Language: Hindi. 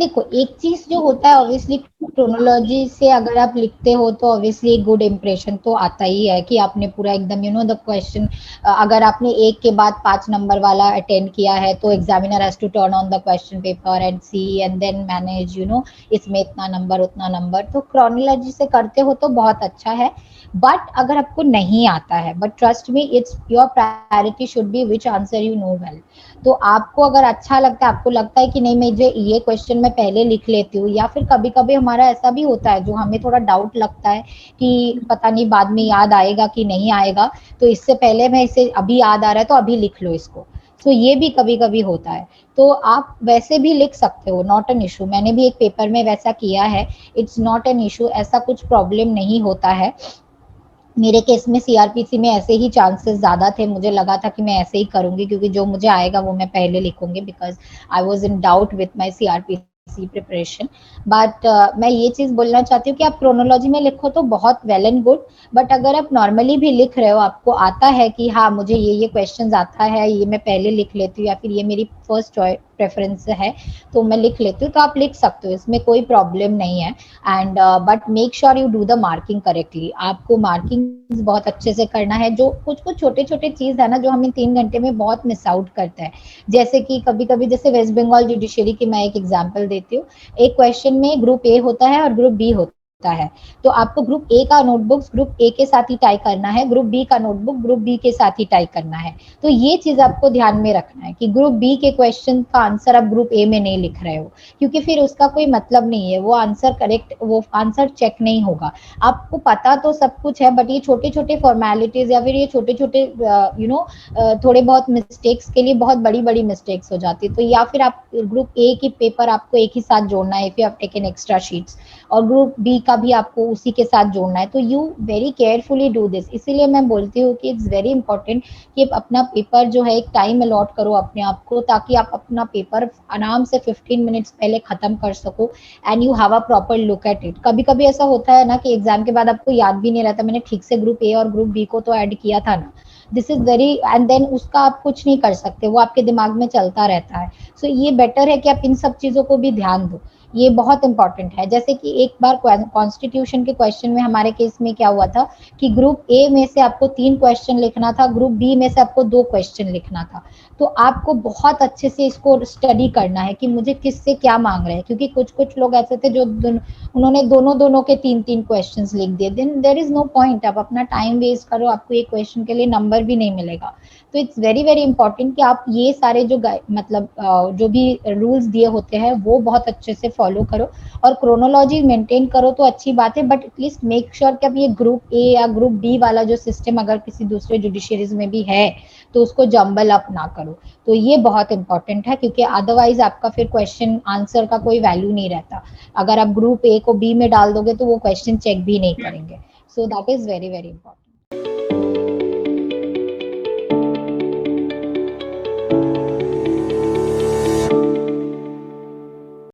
देखो एक चीज जो होता है ऑब्वियसली क्रोनोलॉजी से अगर आप लिखते हो तो ऑब्वियसली एक गुड इम्प्रेशन तो आता ही है कि आपने पूरा एकदम यू नो द क्वेश्चन, अगर आपने एक के बाद 5 नंबर वाला अटेंड किया है तो examiner has to turn on the question paper and see and then manage you know इसमें इतना नंबर उतना नंबर, तो क्रोनोलॉजी से करते हो तो बहुत अच्छा है। बट अगर आपको नहीं आता है, but trust me it's your priority should be which answer you know well. तो आपको अगर अच्छा लगता है, आपको लगता है कि नहीं मुझे ये क्वेश्चन मैं पहले लिख लेती हूँ, या फिर कभी कभी हमारा ऐसा भी होता है जो हमें थोड़ा डाउट लगता है कि पता नहीं बाद में याद आएगा कि नहीं आएगा, तो इससे पहले मैं इसे अभी याद आ रहा है तो अभी लिख लो इसको। तो ये भी कभी कभी होता है, तो आप वैसे भी लिख सकते हो, नॉट एन इशू। मैंने भी एक पेपर में वैसा किया है, इट्स नॉट एन इशू, ऐसा कुछ प्रॉब्लम नहीं होता है। मेरे केस में सीआरपीसी में ऐसे ही चांसेस ज़्यादा थे, मुझे लगा था कि मैं ऐसे ही करूँगी क्योंकि जो मुझे आएगा वो मैं पहले लिखूँगी, because I was in doubt with my CrPC preparation. But मैं ये चीज़ बोलना चाहती हूँ कि आप क्रोनोलॉजी में लिखो तो बहुत वेल एंड गुड, बट अगर आप नॉर्मली भी लिख रहे हो, आपको आता है कि हाँ मुझे ये क्वेश्चंस आता है, ये मैं पहले लिख लेती हूँ या फिर ये मेरी फर्स्ट चॉइस प्रेफरेंस है तो मैं लिख लेती हूँ, तो आप लिख सकते हो, इसमें कोई प्रॉब्लम नहीं है। And but make sure you do the marking correctly. आपको मार्किंग बहुत अच्छे से करना है। जो कुछ कुछ छोटे छोटे चीज है ना जो हमें 3 घंटे में बहुत मिस आउट करते हैं, जैसे कि कभी कभी जैसे वेस्ट बंगाल जुडिशरी की मैं एक एग्जांपल देती हूँ। एक क्वेश्चन में ग्रुप ए होता है और ग्रुप बी होता है, तो आपको ग्रुप ए का नोटबुक ग्रुप ए के साथ ही टाई करना है, ग्रुप बी का नोटबुक ग्रुप बी के साथ ही टाई करना है। तो ये चीज आपको ध्यान में रखना है कि ग्रुप बी के क्वेश्चन का आंसर आप ग्रुप ए में नहीं लिख रहे हो, क्योंकि फिर उसका कोई मतलब नहीं है, वो आंसर करेक्ट, वो आंसर चेक नहीं होगा। आपको पता तो सब कुछ है, बट ये छोटे छोटे फॉर्मेलिटीज या फिर ये छोटे छोटे यू नो थोड़े बहुत मिस्टेक्स के लिए बहुत बड़ी बड़ी मिस्टेक्स हो जाती है। तो या फिर आप ग्रुप ए की पेपर आपको एक ही साथ जोड़ना है, if you have taken extra sheets, और ग्रुप बी का भी आपको उसी के साथ जोड़ना है, तो you very carefully do this. इसीलिए मैं बोलती हूँ कि इट्स वेरी इंपॉर्टेंट कि अपना पेपर जो है एक टाइम अलॉट करो अपने आप को, ताकि आप अपना पेपर आराम से 15 मिनट्स पहले खत्म कर सको and you have a proper look at it. कभी कभी ऐसा होता है ना कि एग्जाम के बाद आपको याद भी नहीं रहता मैंने ठीक से ग्रुप ए और ग्रुप बी को तो ऐड किया था ना, this is very, and then उसका आप कुछ नहीं कर सकते, वो आपके दिमाग में चलता रहता है। सो ये बेटर है कि आप इन सब चीजों को भी ध्यान दो, ये बहुत इंपॉर्टेंट है। जैसे कि एक बार कॉन्स्टिट्यूशन के क्वेश्चन में हमारे केस में क्या हुआ था कि ग्रुप ए में से आपको 3 क्वेश्चन लिखना था, ग्रुप बी में से आपको 2 क्वेश्चन लिखना था। तो आपको बहुत अच्छे से इसको स्टडी करना है कि मुझे किससे क्या मांग रहे हैं, क्योंकि कुछ कुछ लोग ऐसे थे जो उन्होंने दोनों दोनों के 3 3 क्वेश्चंस लिख दिए, then there is no point, आप अपना टाइम वेस्ट करो, आपको एक क्वेश्चन के लिए नंबर भी नहीं मिलेगा। तो इट्स वेरी वेरी इंपॉर्टेंट कि आप ये सारे जो मतलब जो भी रूल्स दिए होते हैं वो बहुत अच्छे से फॉलो करो, और क्रोनोलॉजी मेंटेन करो तो अच्छी बात है, बट एटलीस्ट मेक श्योर कि अब ये ग्रुप ए या ग्रुप बी वाला जो सिस्टम अगर किसी दूसरे जुडिशरीज में भी है तो उसको जम्बल अप ना करो। तो ये बहुत इंपॉर्टेंट है, क्योंकि अदरवाइज आपका फिर क्वेश्चन आंसर का कोई वैल्यू नहीं रहता। अगर आप ग्रुप ए को बी में डाल दोगे तो वो क्वेश्चन चेक भी नहीं करेंगे। So that is very very important.